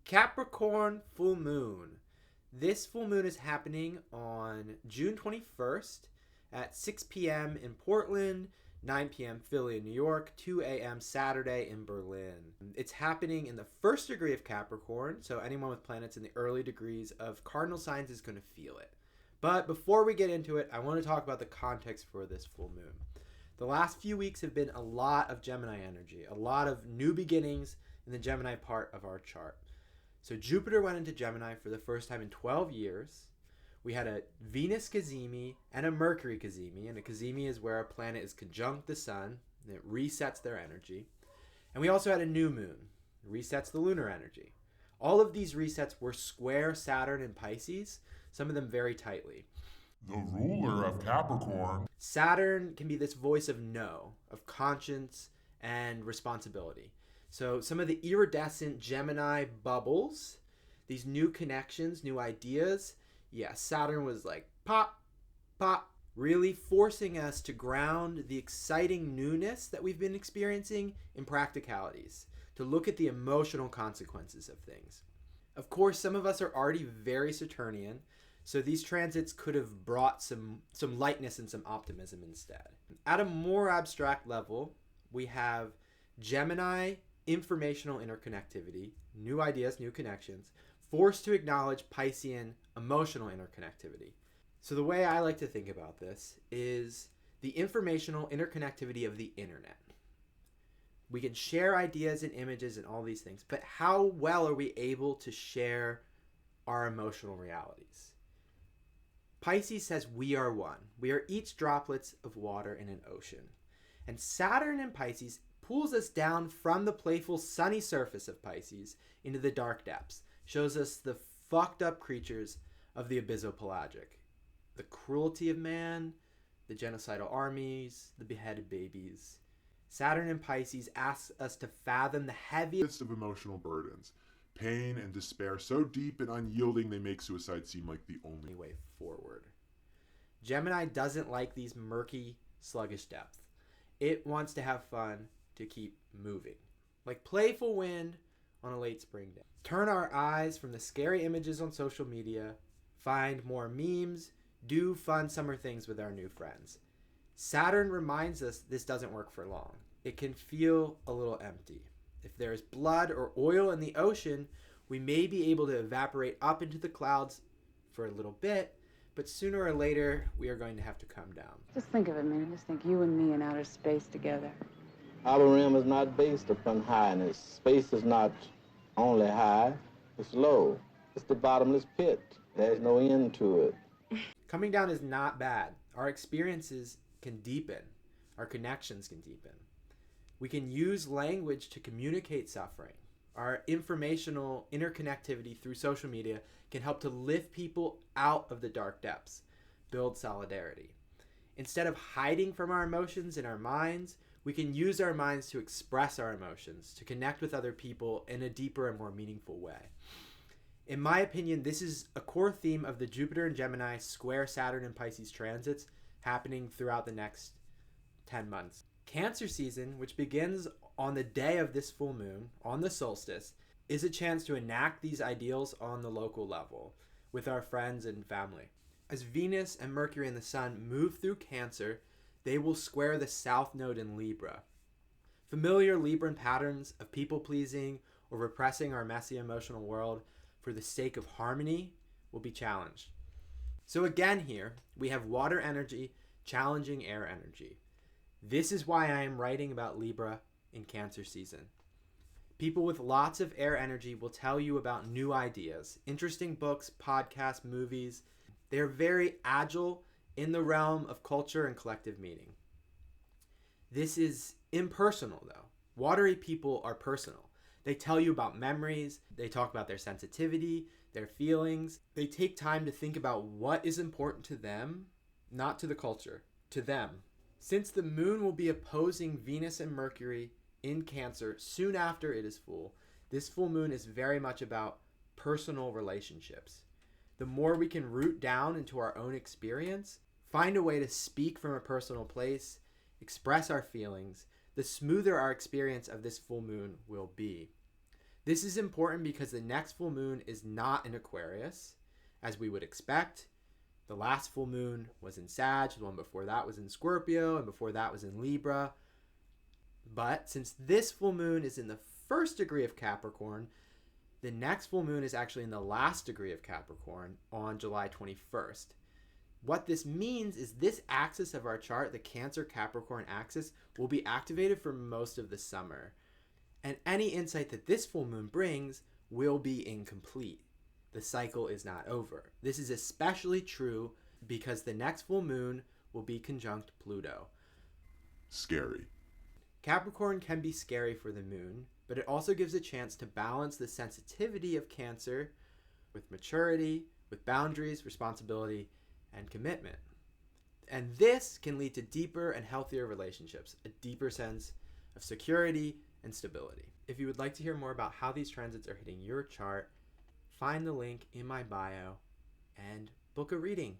Capricorn Full Moon. This full moon is happening on June 21st at 6 p.m. in Portland, 9 p.m. Philly and New York, 2 a.m. Saturday in Berlin. It's happening in the first degree of Capricorn, so anyone with planets in the early degrees of cardinal signs is going to feel it. But before we get into it, I want to talk about the context for this full moon. The last few weeks have been a lot of Gemini energy, a lot of new beginnings in the Gemini part of our chart. So Jupiter went into Gemini for the first time in 12 years. We had a Venus cazimi and a Mercury cazimi, and a cazimi is where a planet is conjunct the sun, and it resets their energy. And we also had a new moon, resets the lunar energy. All of these resets were square Saturn and Pisces, some of them very tightly. The ruler of Capricorn. Saturn can be this voice of no, of conscience and responsibility. So some of the iridescent Gemini bubbles, these new connections, new ideas, Saturn was like pop, pop, really forcing us to ground the exciting newness that we've been experiencing in practicalities, to look at the emotional consequences of things. Of course, some of us are already very Saturnian, so these transits could have brought some lightness and some optimism instead. At a more abstract level, we have Gemini informational interconnectivity, new ideas, new connections, forced to acknowledge Piscean emotional interconnectivity. So the way I like to think about this is the informational interconnectivity of the internet. We can share ideas and images and all these things, but how well are we able to share our emotional realities? Pisces says we are one. We are each droplets of water in an ocean. And Saturn in Pisces pulls us down from the playful sunny surface of Pisces into the dark depths, shows us the fucked up creatures of the abyssopelagic, the cruelty of man, the genocidal armies, the beheaded babies. Saturn in Pisces asks us to fathom the heaviest Of emotional burdens, pain and despair so deep and unyielding they make suicide seem like the only way forward. Gemini doesn't like these murky, sluggish depths. It wants to have fun, to keep moving, like playful wind on a late spring day. Turn our eyes from the scary images on social media, find more memes, do fun summer things with our new friends. Saturn reminds us this doesn't work for long. It can feel a little empty. If there is blood or oil in the ocean, we may be able to evaporate up into the clouds for a little bit, but sooner or later, we are going to have to come down. Just think of it, man. Just think you and me in outer space together. Our realm is not based upon highness. Space is not only high, it's low. It's the bottomless pit. There's no end to it. Coming down is not bad. Our experiences can deepen. Our connections can deepen. We can use language to communicate suffering. Our informational interconnectivity through social media can help to lift people out of the dark depths, build solidarity. Instead of hiding from our emotions in our minds, we can use our minds to express our emotions, to connect with other people in a deeper and more meaningful way. In my opinion, this is a core theme of the Jupiter and Gemini square Saturn and Pisces transits happening throughout the next 10 months. Cancer season, which begins on the day of this full moon, on the solstice, is a chance to enact these ideals on the local level with our friends and family. As Venus and Mercury and the Sun move through Cancer, they will square the South Node in Libra. Familiar Libran patterns of people-pleasing or repressing our messy emotional world for the sake of harmony will be challenged. So again here, we have water energy challenging air energy. This is why I am writing about Libra in Cancer season. People with lots of air energy will tell you about new ideas, interesting books, podcasts, movies. They are very agile in the realm of culture and collective meaning. This is impersonal though. Watery people are personal. They tell you about memories, they talk about their sensitivity, their feelings. They take time to think about what is important to them, not to the culture, to them. Since the moon will be opposing Venus and Mercury in Cancer soon after it is full, this full moon is very much about personal relationships. The more we can root down into our own experience, find a way to speak from a personal place, express our feelings, the smoother our experience of this full moon will be. This is important because the next full moon is not in Aquarius, as we would expect. The last full moon was in Sag, the one before that was in Scorpio, and before that was in Libra. But since this full moon is in the first degree of Capricorn, the next full moon is actually in the last degree of Capricorn on July 21st. What this means is this axis of our chart, the Cancer-Capricorn axis, will be activated for most of the summer. And any insight that this full moon brings will be incomplete. The cycle is not over. This is especially true because the next full moon will be conjunct Pluto. Scary. Capricorn can be scary for the moon, but it also gives a chance to balance the sensitivity of Cancer with maturity, with boundaries, responsibility, and commitment. And this can lead to deeper and healthier relationships, a deeper sense of security and stability. If you would like to hear more about how these transits are hitting your chart, find the link in my bio and book a reading.